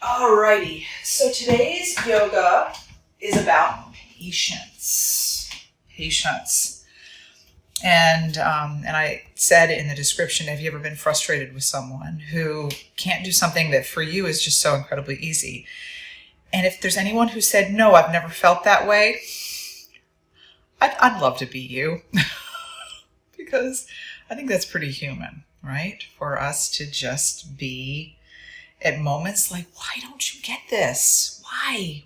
Alrighty, so today's yoga is about patience. Patience. And I said in the description, have you ever been frustrated with someone who can't do something that for you is just so incredibly easy? And if there's anyone who said, no, I've never felt that way, I'd love to be you. Because I think that's pretty human, right? For us to just be at moments like, why don't you get this? Why?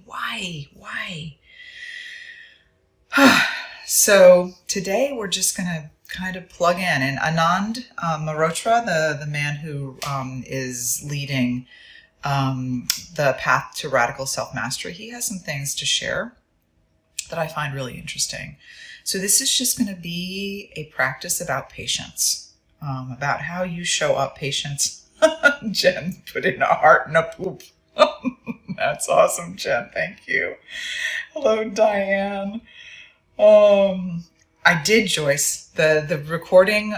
So today we're just going to kind of plug in. And Anand Mehrotra, the man who is leading the path to radical self-mastery, he has some things to share that I find really interesting. So this is just going to be a practice about patience, about how you show up patience. Jen put in a heart and a poop. That's awesome, Jen. Thank you. Hello, Diane. I did, Joyce. The recording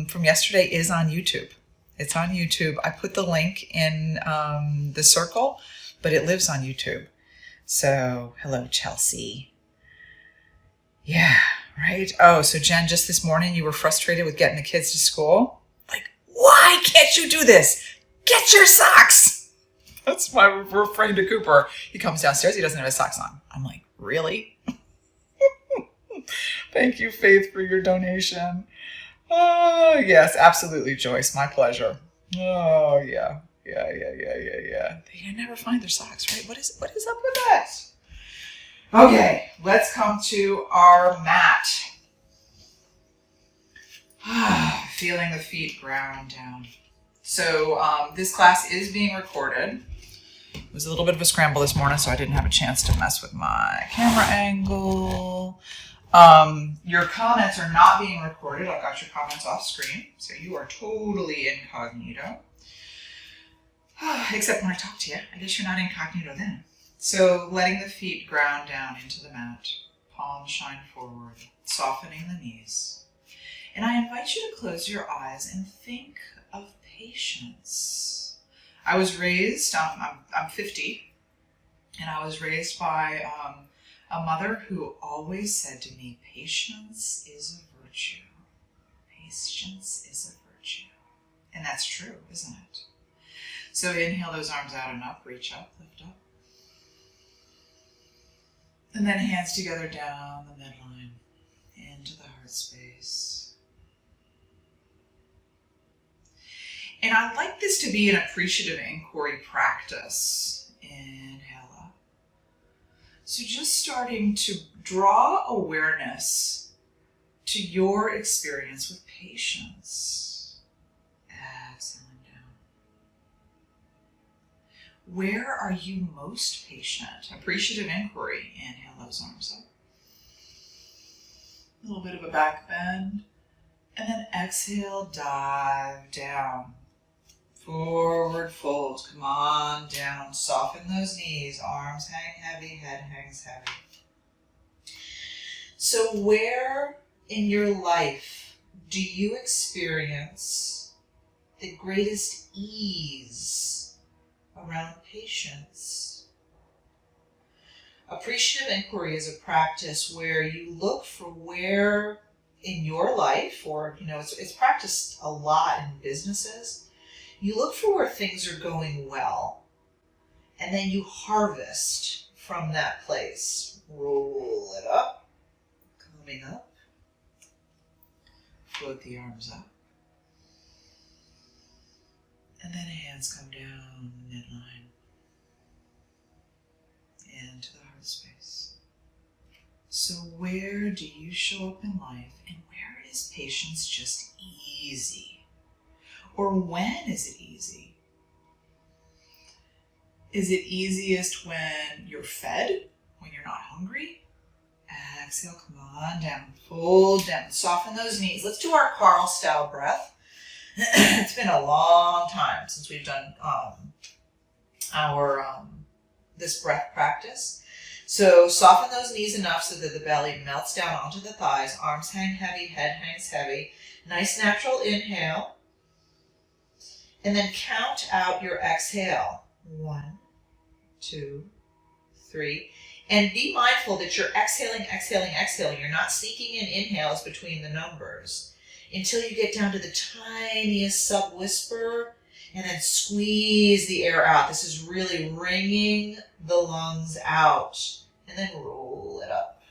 from yesterday is on YouTube. It's on YouTube. I put the link in the circle, but it lives on YouTube. So, hello, Chelsea. Yeah, right? Oh, so Jen, just this morning you were frustrated with getting the kids to school? Like, why can't you do this? Get your socks! That's my refrain to Cooper. He comes downstairs, he doesn't have his socks on. I'm like, really? Thank you, Faith, for your donation. Oh, yes, absolutely, Joyce. My pleasure. Oh, yeah. They never find their socks, right? What is up with that? Okay, let's come to our mat. Feeling the feet ground down. So this class is being recorded. It was a little bit of a scramble this morning, so I didn't have a chance to mess with my camera angle. Your comments are not being recorded. I've got your comments off screen, so you are totally incognito. Except when I talk to you. I guess you're not incognito then. So letting the feet ground down into the mat, palms shine forward, softening the knees. And I invite you to close your eyes and think of patience. I was raised, I'm 50, and I was raised by a mother who always said to me, patience is a virtue. Patience is a virtue. And that's true, isn't it? So inhale those arms out and up, reach up, lift up. And then hands together down the midline, into the heart space. And I'd like this to be an appreciative inquiry practice. Inhale up. So just starting to draw awareness to your experience with patience. Exhaling down. Where are you most patient? Appreciative inquiry. Inhale those arms up. A little bit of a back bend. And then exhale, dive down. Forward fold. Come on down. Soften those knees. Arms hang heavy. Head hangs heavy. So where in your life do you experience the greatest ease around patience? Appreciative inquiry is a practice where you look for where in your life, or it's practiced a lot in businesses. You look for where things are going well, and then you harvest from that place. Roll it up, coming up. Float the arms up. And then hands come down the midline into the heart space. So where do you show up in life, and where is patience just easy? Or when is it easy? Is it easiest when you're fed, when you're not hungry? Exhale, come on down, fold down, soften those knees. Let's do our Carl style breath. It's been a long time since we've done this breath practice. So soften those knees enough so that the belly melts down onto the thighs, arms hang heavy, head hangs heavy. Nice natural inhale. And then count out your exhale. 1, 2, 3. And be mindful that you're exhaling, exhaling, exhaling. You're not sneaking in inhales between the numbers until you get down to the tiniest sub-whisper, and then squeeze the air out. This is really wringing the lungs out, and then roll it up.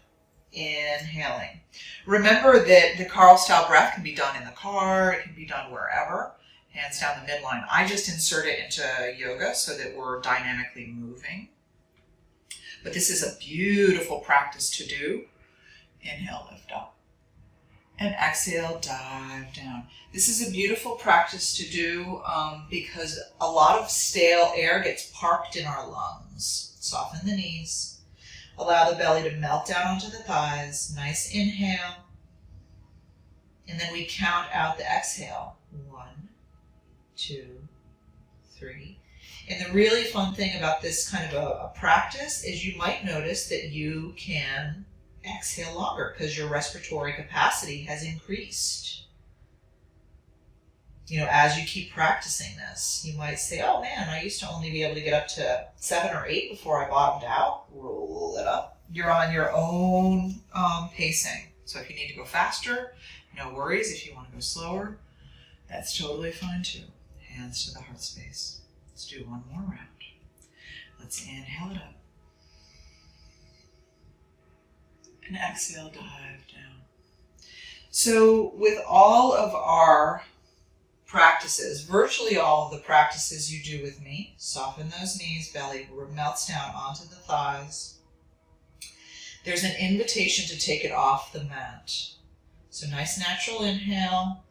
Inhaling. Remember that the Carl style breath can be done in the car, it can be done wherever. Hands down the midline. I just insert it into yoga so that we're dynamically moving. But this is a beautiful practice to do. Inhale, lift up. And exhale, dive down. This is a beautiful practice to do because a lot of stale air gets parked in our lungs. Soften the knees. Allow the belly to melt down onto the thighs. Nice inhale. And then we count out the exhale. 1, 2, 3. And the really fun thing about this kind of a practice is you might notice that you can exhale longer because your respiratory capacity has increased. You know, as you keep practicing this, you might say, oh man, I used to only be able to get up to 7 or 8 before I bottomed out. Roll it up. You're on your own pacing. So if you need to go faster, no worries. If you want to go slower, that's totally fine too. Hands to the heart space. Let's do one more round. Let's inhale it up. And exhale, dive down. So with all of our practices, virtually all of the practices you do with me, soften those knees, belly melts down onto the thighs. There's an invitation to take it off the mat. So nice natural inhale,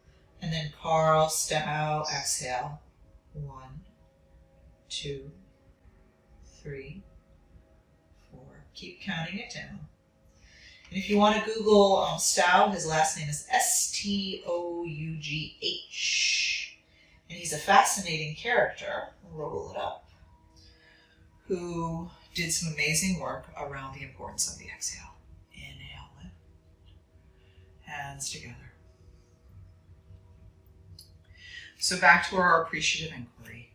and then Carl style exhale. 1, 2, 3, 4. Keep counting it down. And if you want to Google Stough, his last name is Stough. And he's a fascinating character, roll it up, who did some amazing work around the importance of the exhale. Inhale, lift. Hands together. So back to our appreciative inquiry.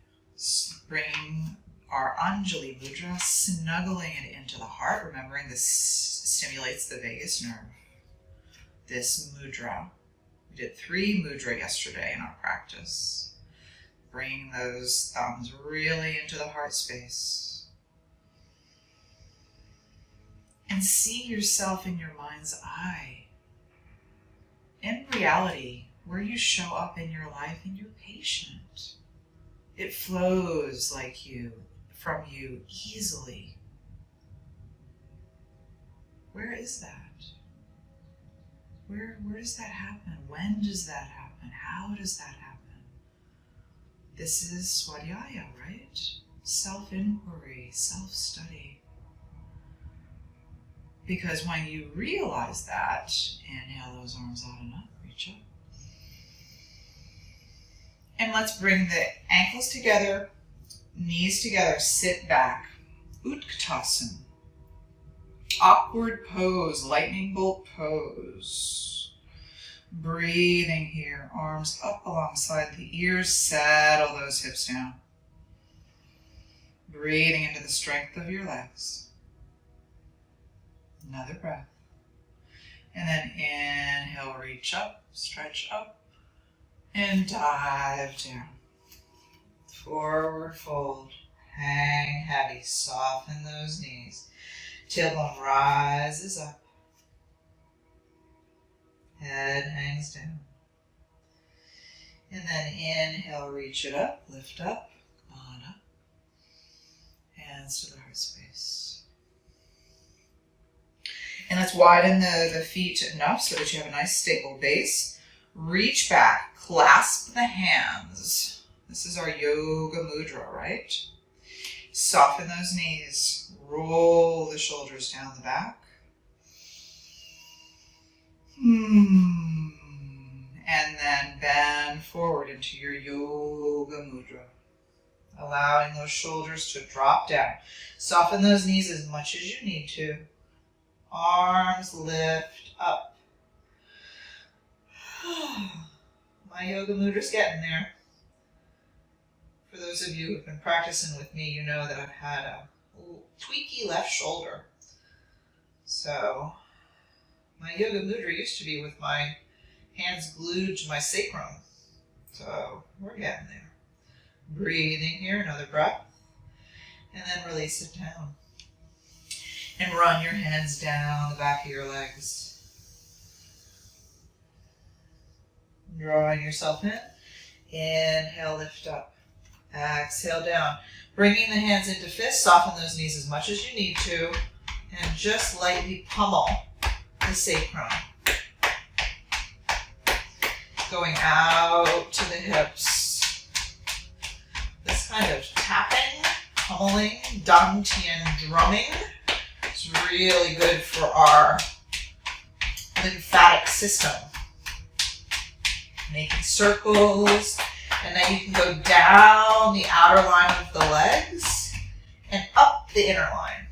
Bring our Anjali Mudra, snuggling it into the heart, remembering this stimulates the vagus nerve. This mudra. We did 3 mudra yesterday in our practice. Bringing those thumbs really into the heart space. And see yourself in your mind's eye. In reality, where you show up in your life, and you're patient. It flows like you, from you easily. Where is that? Where does that happen? When does that happen? How does that happen? This is Swadhyaya, right? Self-inquiry, self-study. Because when you realize that, inhale those arms out and up, reach up. And let's bring the ankles together, knees together, sit back. Utkatasana. Awkward pose, lightning bolt pose. Breathing here, arms up alongside the ears, settle those hips down. Breathing into the strength of your legs. Another breath. And then inhale, reach up, stretch up, and dive down. Forward fold, hang heavy, soften those knees. Tailbone rises up. Head hangs down. And then inhale, reach it up, lift up, come on up. Hands to the heart space. And let's widen the feet enough so that you have a nice stable base. Reach back, clasp the hands. This is our yoga mudra, right? Soften those knees. Roll the shoulders down the back. And then bend forward into your yoga mudra. Allowing those shoulders to drop down. Soften those knees as much as you need to. Arms lift up. My yoga mudra's getting there. For those of you who've been practicing with me, you know that I've had a tweaky left shoulder. So my yoga mudra used to be with my hands glued to my sacrum. So we're getting there. Breathing here, another breath. And then release it down. And run your hands down the back of your legs. Drawing yourself in. Inhale, lift up. Exhale down. Bringing the hands into fists, soften those knees as much as you need to. And just lightly pummel the sacrum. Going out to the hips. This kind of tapping, pummeling, dantian drumming is really good for our lymphatic system. Making circles, and then you can go down the outer line of the legs and up the inner line.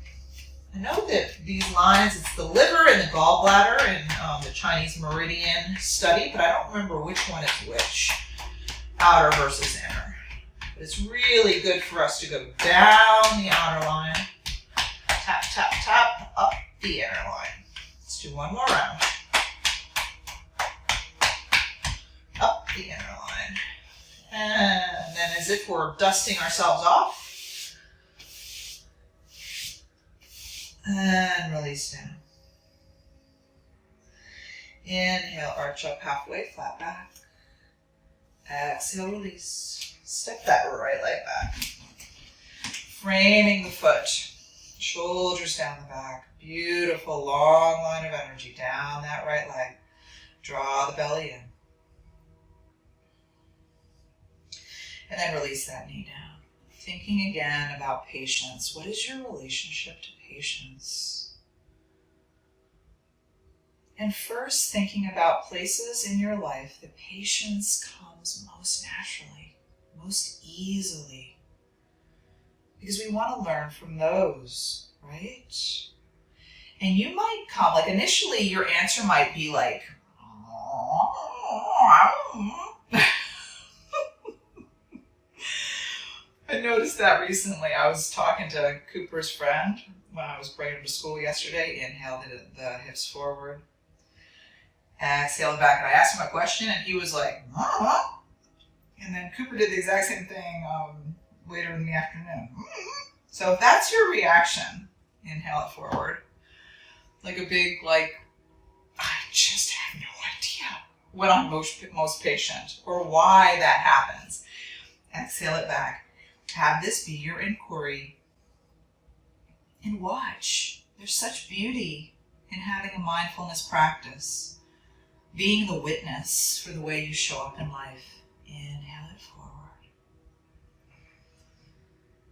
I know that these lines, it's the liver and the gallbladder in the Chinese meridian study, but I don't remember which one is which, outer versus inner. But it's really good for us to go down the outer line, tap, tap, tap, up the inner line. Let's do one more round. Up the inner line. And then as if we're dusting ourselves off. And release down. Inhale, arch up halfway, flat back. Exhale, release. Step that right leg back. Framing the foot. Shoulders down the back. Beautiful long line of energy down that right leg. Draw the belly in. And then release that knee down. Thinking again about patience. What is your relationship to patience? And first thinking about places in your life that patience comes most naturally, most easily. Because we want to learn from those, right? And you might come, like initially your answer might be like, I noticed that recently. I was talking to Cooper's friend when I was bringing him to school yesterday. Inhale the hips forward. Exhale it back. And I asked him a question and he was like, huh? And then Cooper did the exact same thing later in the afternoon. So if that's your reaction, inhale it forward. Like a big, I just have no idea when I'm most patient or why that happens. Exhale it back. Have this be your inquiry. And watch. There's such beauty in having a mindfulness practice. Being the witness for the way you show up in life. Inhale it forward.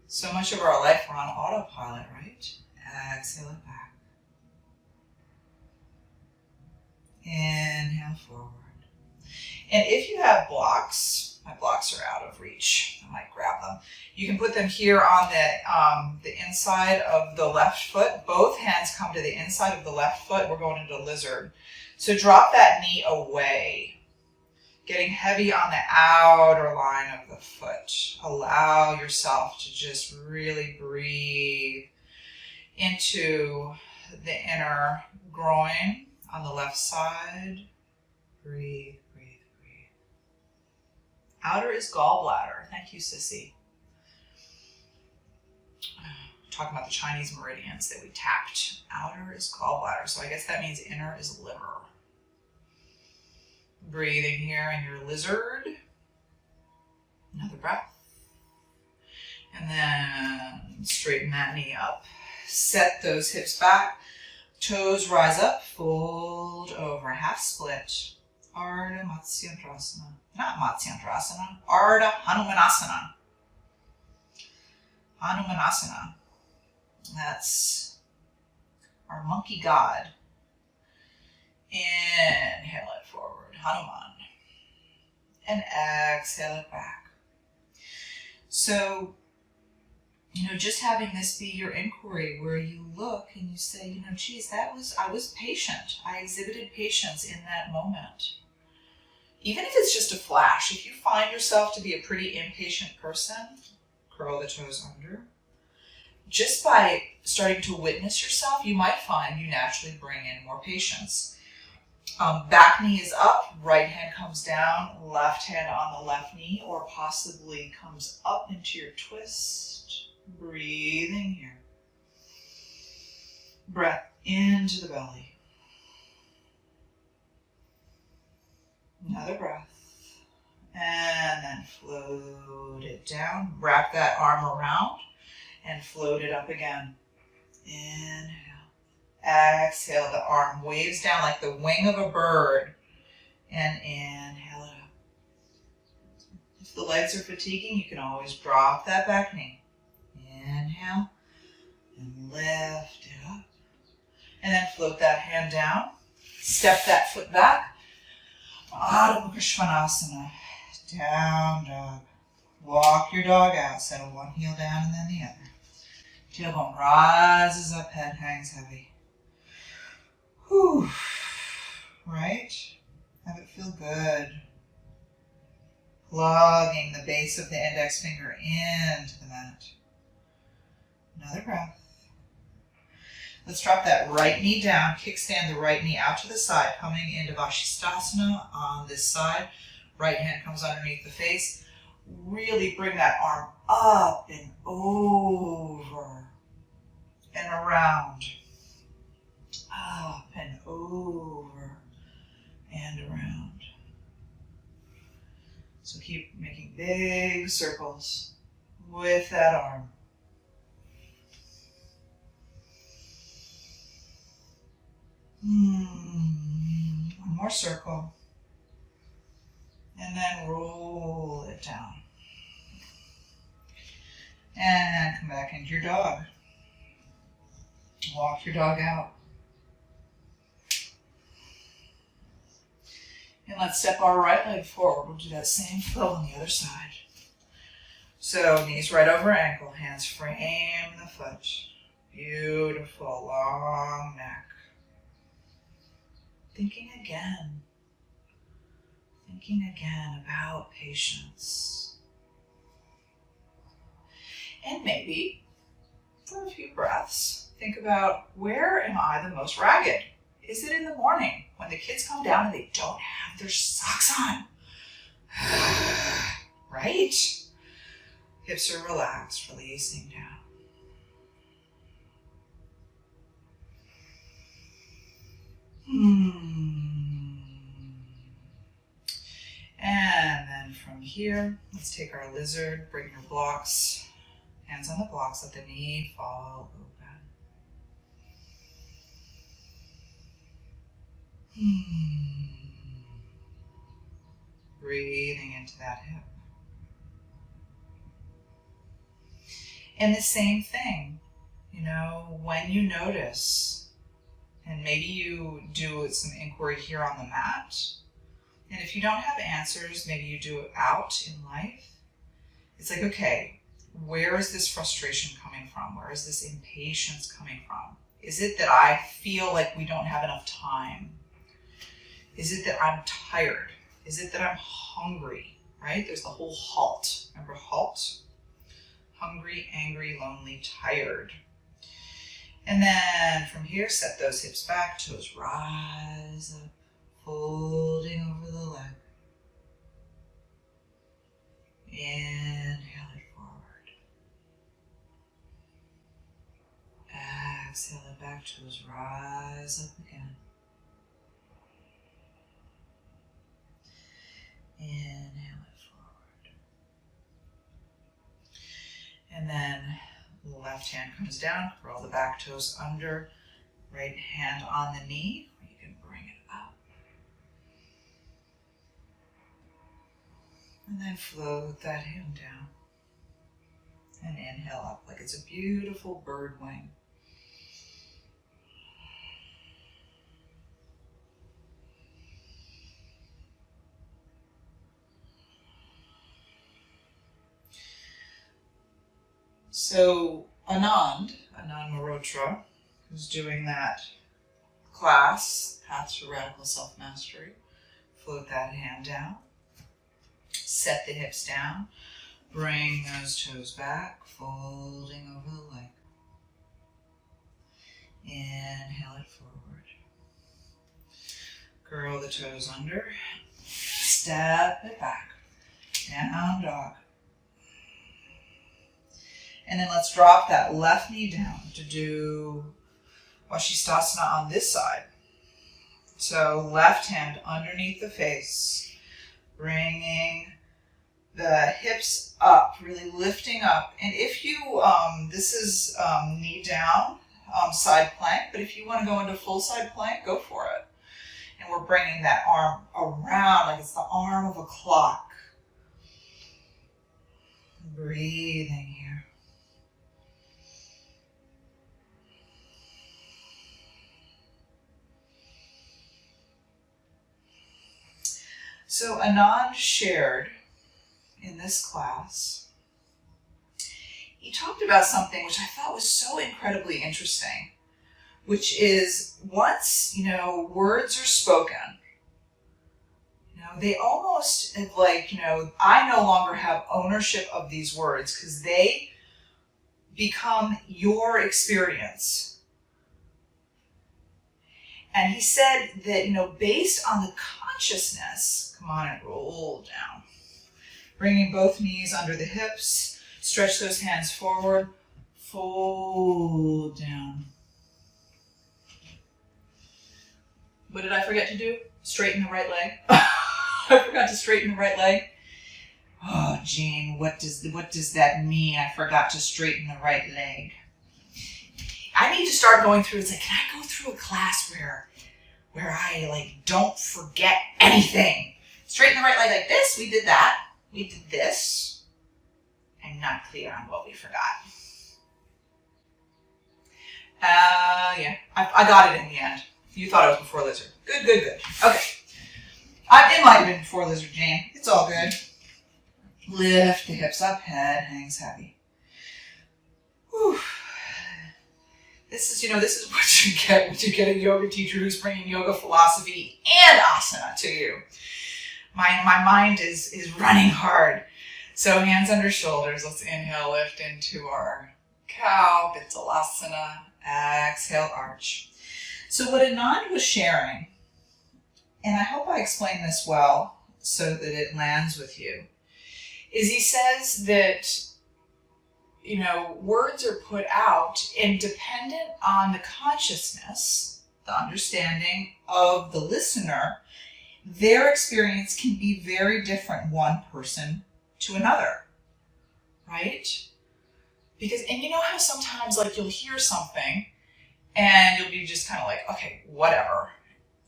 So much of our life we're on autopilot, right? Exhale it back. Inhale forward. And if you have blocks, my blocks are out of reach. I might grab them. You can put them here on the inside of the left foot. Both hands come to the inside of the left foot. We're going into lizard. So drop that knee away. Getting heavy on the outer line of the foot. Allow yourself to just really breathe into the inner groin on the left side. Breathe. Outer is gallbladder. Thank you, Sissy. Talking about the Chinese meridians that we tapped. Outer is gallbladder, so I guess that means inner is liver. Breathing here in your lizard. Another breath. And then straighten that knee up. Set those hips back. Toes rise up. Fold over. Half split. Ardha Matsyendrasana. Not Matsyendrasana. Ardha Hanumanasana. Hanumanasana. That's our monkey god. Inhale it forward. Hanuman. And exhale it back. So, just having this be your inquiry where you look and you say, geez, I was patient. I exhibited patience in that moment. Even if it's just a flash, if you find yourself to be a pretty impatient person, curl the toes under. just by starting to witness yourself, you might find you naturally bring in more patience. Back knee is up, right hand comes down, left hand on the left knee, or possibly comes up into your twist. Breathing here. Breath into the belly. Another breath. And then float it down. Wrap that arm around and float it up again. Inhale. Exhale, the arm waves down like the wing of a bird. And inhale it up. If the legs are fatiguing, you can always drop that back knee. Inhale. And lift it up. And then float that hand down. Step that foot back. Adho Mukha Svanasana. Down dog. Walk your dog out. Settle one heel down and then the other. Tailbone rises up, head hangs heavy. Whew. Right? Have it feel good. Plugging the base of the index finger into the mat. Another breath. Let's drop that right knee down. Kickstand the right knee out to the side, coming into Vashisthasana on this side. Right hand comes underneath the face. Really bring that arm up and over and around. Up and over and around. So keep making big circles with that arm. One more circle. And then roll it down. And come back into your dog. Walk your dog out. And let's step our right leg forward. We'll do that same flow on the other side. So knees right over ankle, hands frame the foot. Beautiful, long neck. Thinking again about patience. And maybe, for a few breaths, think about, where am I the most ragged? Is it in the morning when the kids come down and they don't have their socks on? Right? Hips are relaxed, releasing down. And then from here, let's take our lizard, bring your blocks, hands on the blocks, let the knee fall open. Breathing into that hip. And the same thing, when you notice, and maybe you do some inquiry here on the mat, and if you don't have answers, maybe you do it out in life. It's like, okay, where is this frustration coming from? Where is this impatience coming from? Is it that I feel like we don't have enough time? Is it that I'm tired? Is it that I'm hungry, right? There's the whole HALT. Remember HALT? Hungry, angry, lonely, tired. And then from here, set those hips back, toes rise up, folding over the leg. Inhale it forward. Exhale it back, toes rise up again. Inhale it forward. And then the left hand comes down, curl the back toes under, right hand on the knee, or you can bring it up. And then float that hand down. And inhale up like it's a beautiful bird wing. So Anand Mehrotra, who's doing that class, Path to Radical Self-Mastery, float that hand down, set the hips down, bring those toes back, folding over the leg. foot forward. Curl the toes under. Step it back. Down dog. And then let's drop that left knee down to do Vashisthasana on this side. So left hand underneath the face, bringing the hips up, really lifting up. And if you, this is knee down, side plank, but if you want to go into full side plank, go for it. And we're bringing that arm around like it's the arm of a clock. Breathing here. So Anand shared in this class, he talked about something which I thought was so incredibly interesting, which is once, words are spoken, they almost like, I no longer have ownership of these words because they become your experience. And he said that, based on the consciousness, come on and roll down. Bringing both knees under the hips, stretch those hands forward, fold down. What did I forget to do? Straighten the right leg. I forgot to straighten the right leg. Oh, Jane, what does that mean? I forgot to straighten the right leg. I need to start going through, it's like, can I go through a class where I don't forget anything? Straighten the right leg like this, we did that. We did this. I'm not clear on what we forgot. Yeah, I got it in the end. You thought it was before lizard. Good. Okay. It might have been before lizard, Jane. It's all good. Lift the hips up, head hangs heavy. Whew. This is what you get when you get a yoga teacher who's bringing yoga philosophy and asana to you. My mind is running hard. So hands under shoulders. Let's inhale, lift into our cow, Bitsalasana. Exhale, arch. So what Anand was sharing, and I hope I explained this well so that it lands with you, is he says that words are put out and dependent on the consciousness, the understanding of the listener, their experience can be very different one person to another, right? Because, and you know how sometimes you'll hear something and you'll be just kind of like, okay, whatever.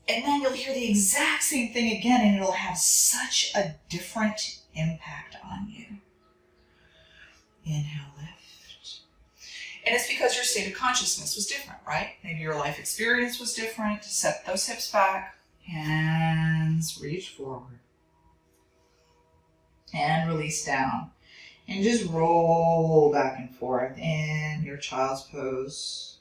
And then you'll hear the exact same thing again and it'll have such a different impact on you. Inhale, lift. And it's because your state of consciousness was different, right? Maybe your life experience was different. Set those hips back. Hands reach forward. And release down. And just roll back and forth in your child's pose.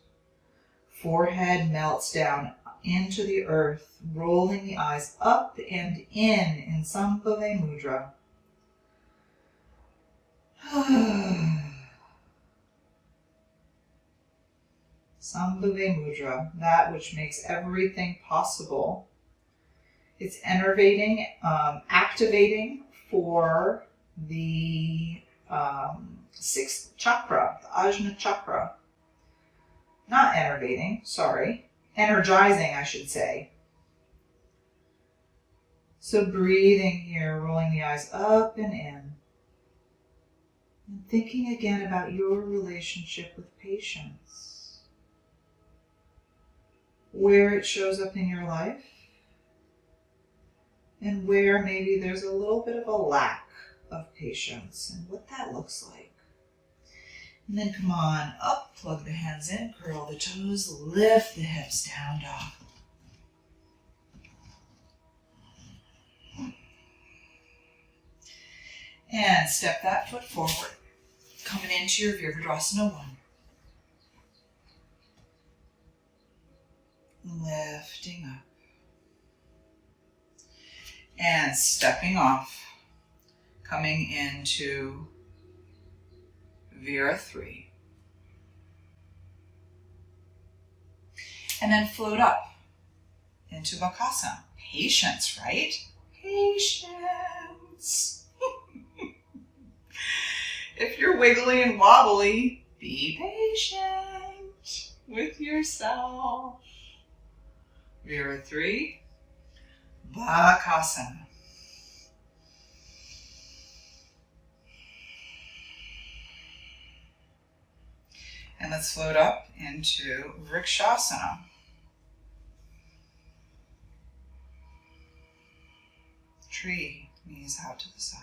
Forehead melts down into the earth, rolling the eyes up and in Sambhava Mudra. Sambhava Mudra, that which makes everything possible. It's enervating, activating for the sixth chakra, the Ajna chakra. Not enervating, sorry. Energizing, I should say. So breathing here, rolling the eyes up and in. And thinking again about your relationship with patience. Where it shows up in your life. And where maybe there's a little bit of a lack of patience and what that looks like. And then come on up, plug the hands in, curl the toes, lift the hips down, dog. And step that foot forward, coming into your Virabhadrasana 1. Lifting up. And stepping off, coming into Vira 3. And then float up into Bakasana. Patience, right? Patience. If you're wiggly and wobbly, be patient with yourself. Vira 3, Bakasana. And let's float up into Vrikshasana. Tree, knees out to the side.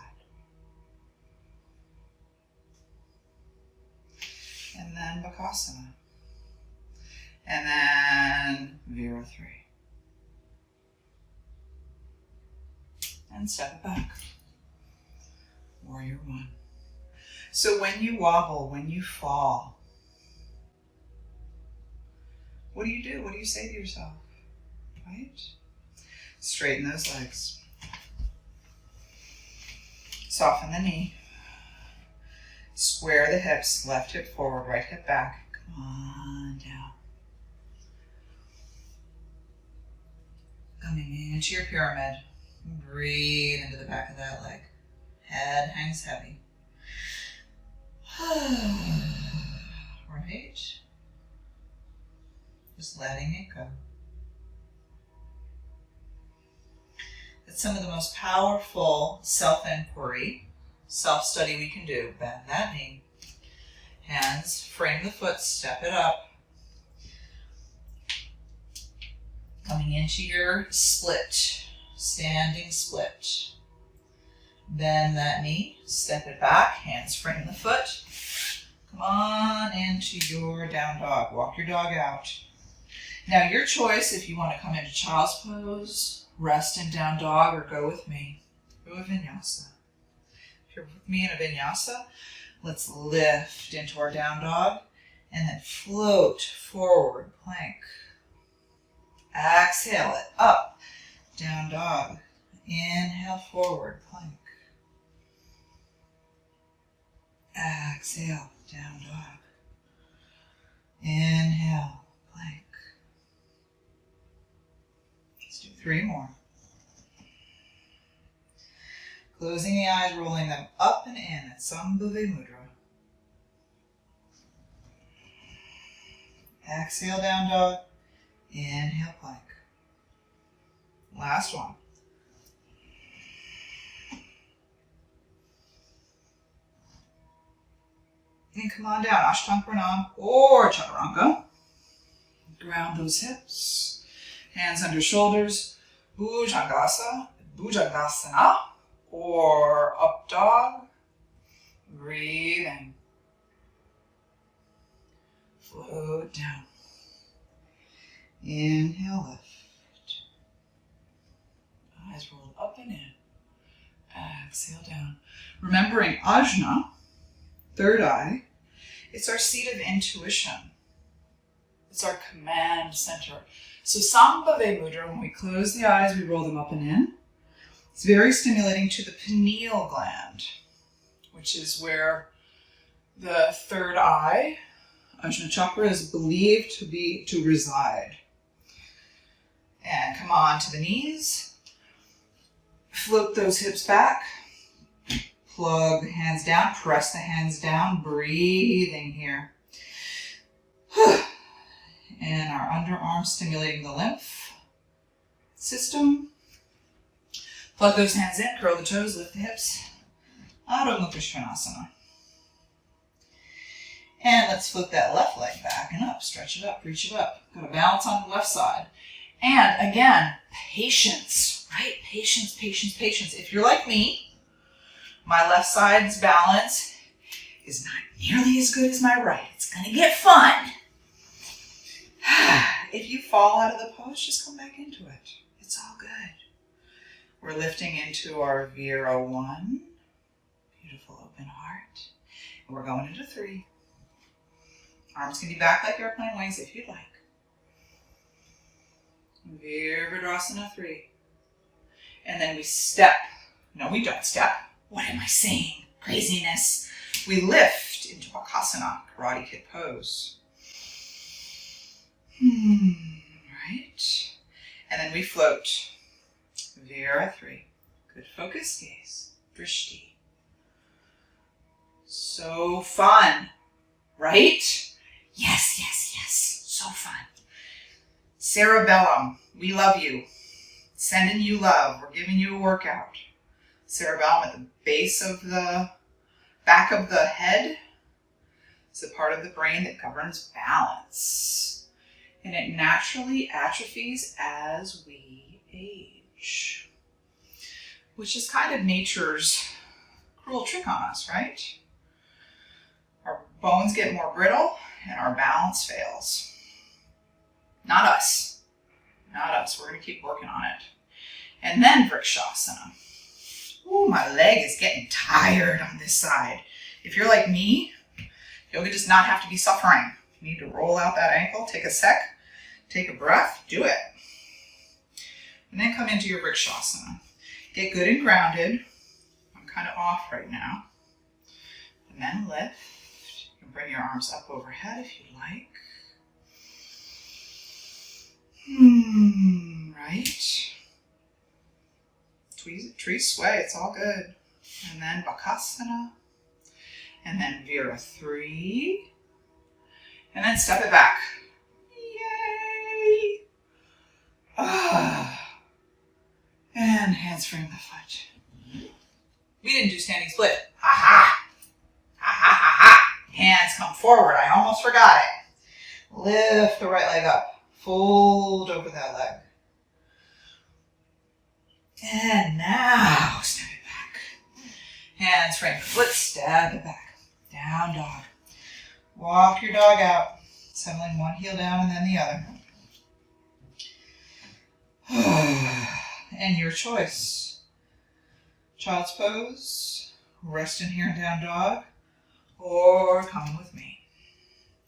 And then Bakasana. And then Vira 3. And step it back. Warrior 1. So when you wobble, when you fall, what do you do? What do you say to yourself? Right? Straighten those legs. Soften the knee. Square the hips, left hip forward, right hip back. Come on down. Coming into your pyramid. Breathe into the back of that leg. Head hangs heavy. Right? Just letting it go. It's some of the most powerful self-inquiry, self-study we can do. Bend that knee. Hands, frame the foot, step it up. Coming into your split, standing split. Bend that knee, step it back, hands frame the foot. Come on into your down dog. Walk your dog out. Now your choice if you want to come into child's pose, rest in down dog, or go with me. Go with vinyasa. If you're with me in a vinyasa, let's lift into our down dog and then float forward, plank. Exhale it up, down dog. Inhale forward, plank. Exhale, down dog. Inhale, plank. Let's do 3 more. Closing the eyes, rolling them up and in at Sambhava Mudra. Exhale, down dog. Inhale, plank. Last one. And come on down, Ashtanga Pranam or Chaturanga. Ground those hips. Hands under shoulders. Bhujangasana or up dog. Breathe in. Float down. Inhale, lift. Eyes rolled up and in. Exhale down. Remembering Ajna, third eye, it's our seat of intuition. It's our command center. So Sambhava Mudra, when we close the eyes, we roll them up and in. It's very stimulating to the pineal gland, which is where the third eye, Ajna chakra, is believed to reside. And come on to the knees. Float those hips back. Plug the hands down. Press the hands down. Breathing here. And our underarms stimulating the lymph system. Plug those hands in. Curl the toes. Lift the hips. Adho Mukha Svanasana. And let's flip that left leg back and up. Stretch it up. Reach it up. Got to balance on the left side. And again, patience, right? Patience, patience, patience. If you're like me, my left side's balance is not nearly as good as my right. It's going to get fun. If you fall out of the pose, just come back into it. It's all good. We're lifting into our Vira 1. Beautiful open heart. And we're going into 3. Arms can be back like airplane wings if you'd like. Virabhadrasana 3. And then we step. No, we don't step. What am I saying? Craziness. We lift into Bakasana, Karate Kid pose. And then we float. Vira 3. Good focus gaze. Drishti. So fun, right? Yes, yes, yes. So fun. Cerebellum, we love you. Sending you love. We're giving you a workout. Cerebellum at the base of the back of the head. It's a part of the brain that governs balance. And it naturally atrophies as we age. Which is kind of nature's cruel trick on us, right? Our bones get more brittle and our balance fails. Not us. Not us. We're going to keep working on it. And then Vrikshasana. Ooh, my leg is getting tired on this side. If you're like me, yoga does not have to be suffering. You need to roll out that ankle, take a sec, take a breath, do it. And then come into your Vrikshasana. Get good and grounded. I'm kind of off right now. And then lift. You can bring your arms up overhead if you like. Right. Tree sway, it's all good. And then Bakasana. And then Vira 3. And then step it back. Yay! And handspring the foot. We didn't do standing split. Ha ha! Ha ha ha ha! Hands come forward. I almost forgot it. Lift the right leg up. Fold over that leg. And now step it back. Handspring the foot, step it back. Down dog. Walk your dog out. Settling one heel down and then the other. And your choice. Child's pose, rest in here and down dog, or come with me.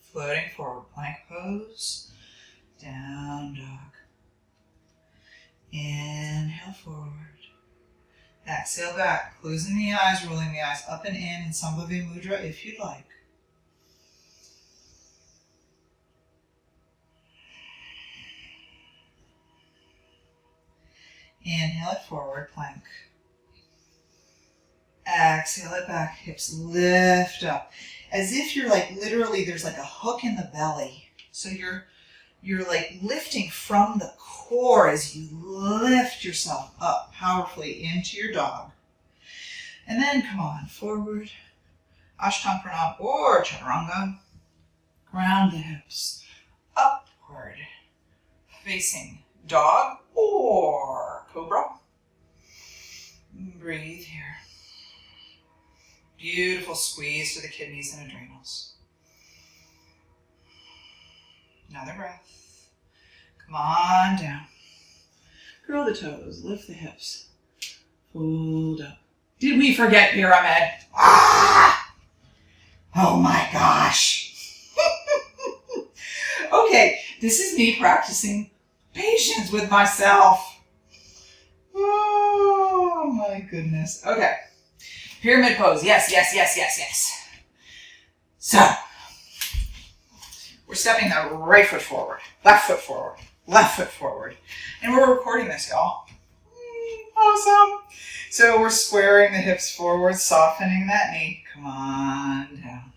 Floating forward, plank pose, down dog. Inhale forward. Exhale back, closing the eyes, rolling the eyes up and in Sambhavi Mudra if you'd like. Inhale it forward, plank. Exhale it back, hips lift up. As if you're like literally, there's like a hook in the belly. So you're like lifting from the core as you lift yourself up powerfully into your dog. And then come on, forward. Ashtanga Pranam or Chaturanga. Ground the hips. Upward. Facing dog or cobra. Breathe here. Beautiful squeeze to the kidneys and adrenals. Another breath. Come on down. Curl the toes, lift the hips. Fold up. Did we forget pyramid? Ah! Oh my gosh. Okay, this is me practicing patience with myself. Oh my goodness. Okay. Pyramid pose. Yes, yes, yes, yes, yes. So, we're stepping the right foot forward, left foot forward, left foot forward. And we're recording this, y'all. Awesome. So we're squaring the hips forward, softening that knee. Come on down.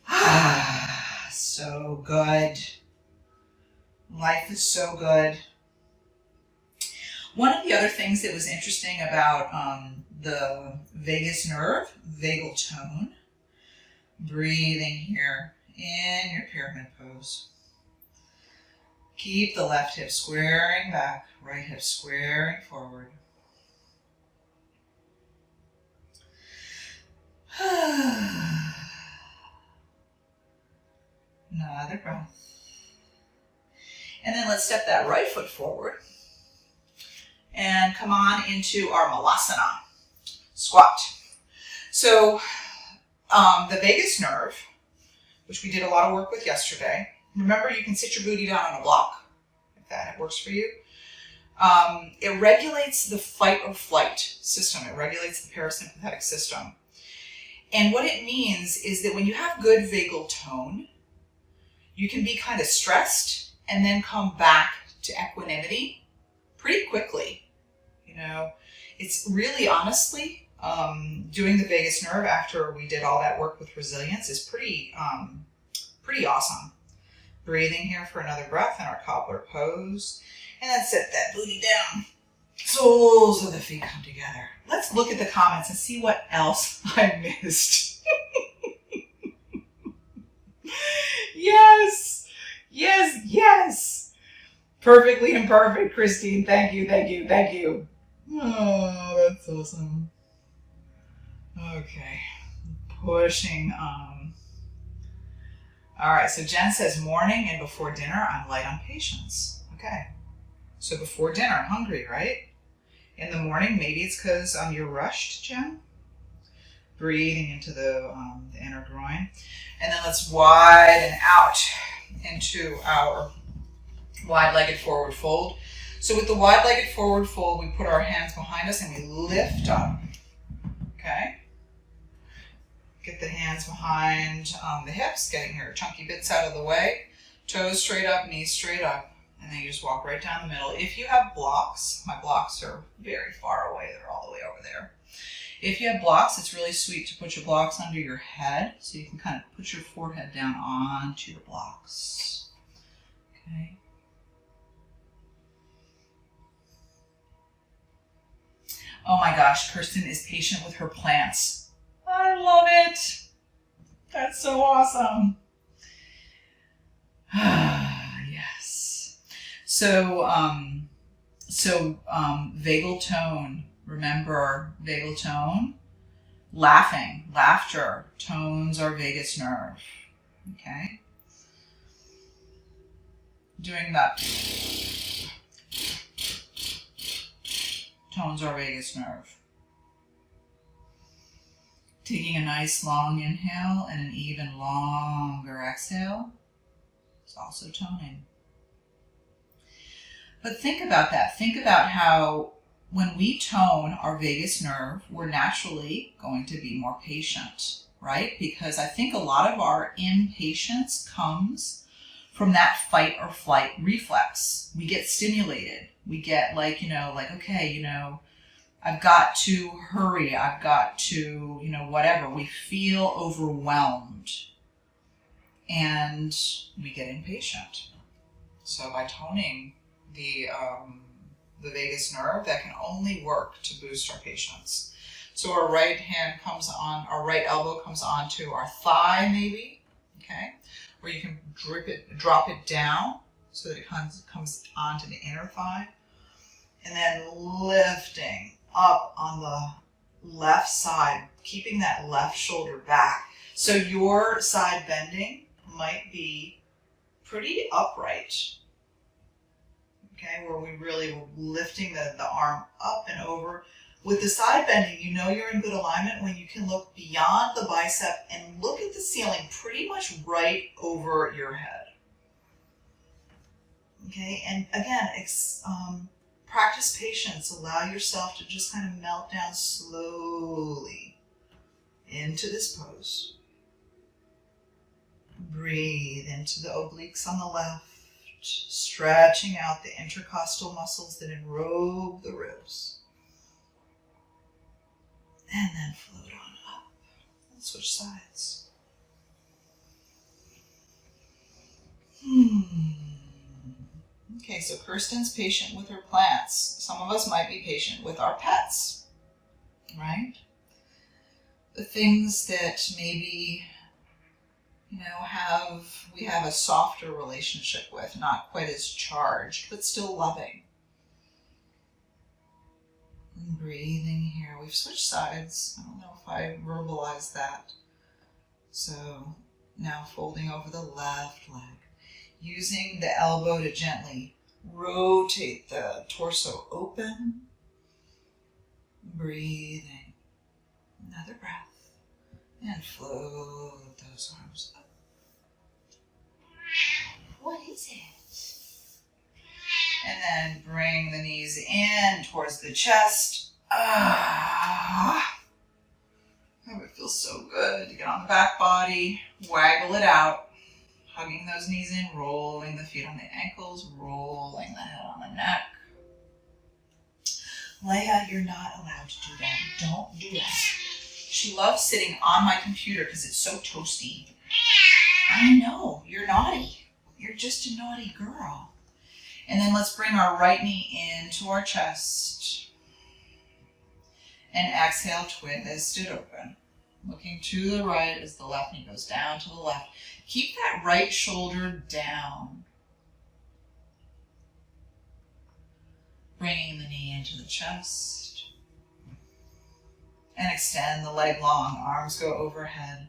Ah, so good. Life is so good. One of the other things that was interesting about the vagus nerve, vagal tone, breathing here in your pyramid pose. Keep the left hip squaring back, right hip squaring forward. Another breath. And then let's step that right foot forward and come on into our malasana, squat. So the vagus nerve, which we did a lot of work with yesterday. Remember, you can sit your booty down on a block, if that works for you. It regulates the fight or flight system. It regulates the parasympathetic system. And what it means is that when you have good vagal tone, you can be kind of stressed and then come back to equanimity pretty quickly. It's really honestly, doing the vagus nerve after we did all that work with resilience is pretty awesome. Breathing here for another breath in our cobbler pose. And then set that booty down. Soles of the feet come together. Let's look at the comments and see what else I missed. Yes. Yes. Yes. Perfectly imperfect, Christine. Thank you. Thank you. Thank you. Oh, that's awesome. Okay. Pushing on. All right. So Jen says morning and before dinner, I'm light on patience. Okay. So before dinner, hungry, right? In the morning, maybe it's because you're rushed, Jen. Breathing into the inner groin. And then let's widen out into our wide-legged forward fold. So with the wide-legged forward fold, we put our hands behind us and we lift up. Okay? Get the hands behind the hips, getting your chunky bits out of the way. Toes straight up, knees straight up. And then you just walk right down the middle. If you have blocks, my blocks are very far away. They're all the way over there. If you have blocks, it's really sweet to put your blocks under your head. So you can kind of put your forehead down onto your blocks. Okay. Oh my gosh, Kirsten is patient with her plants. I love it. That's so awesome. Yes. So vagal tone. Remember vagal tone? Laughing, laughter tones our vagus nerve. Okay? Doing that tones our vagus nerve. Taking a nice long inhale and an even longer exhale is also toning. But think about that. Think about how when we tone our vagus nerve, we're naturally going to be more patient, right? Because I think a lot of our impatience comes from that fight or flight reflex. We get stimulated. We get okay, I've got to hurry. I've got to, whatever. We feel overwhelmed and we get impatient. So by toning the vagus nerve, that can only work to boost our patience. So our right hand comes on, our right elbow comes onto our thigh maybe, okay? Or you can drop it down so that it comes onto the inner thigh. And then lifting up on the left side, keeping that left shoulder back. So your side bending might be pretty upright. Okay, where we really were lifting the arm up and over. With the side bending, you're in good alignment when you can look beyond the bicep and look at the ceiling pretty much right over your head. Okay, and again, practice patience. Allow yourself to just kind of melt down slowly into this pose. Breathe into the obliques on the left, stretching out the intercostal muscles that enrobe the ribs. And then float on up and switch sides. Okay, so Kirsten's patient with her plants. Some of us might be patient with our pets, right? The things that maybe, we have a softer relationship with, not quite as charged, but still loving. And breathing here. We've switched sides. I don't know if I verbalized that. So now folding over the left leg. Using the elbow to gently rotate the torso open. Breathing. Another breath. And float those arms up. What is it? And then bring the knees in towards the chest. Oh, it feels so good to get on the back body, waggle it out. Hugging those knees in, rolling the feet on the ankles, rolling the head on the neck. Leia, you're not allowed to do that. Don't do that. She loves sitting on my computer because it's so toasty. I know, you're naughty. You're just a naughty girl. And then let's bring our right knee into our chest. And exhale, twist it open. Looking to the right as the left knee goes down to the left. Keep that right shoulder down. Bringing the knee into the chest. And extend the leg long. Arms go overhead.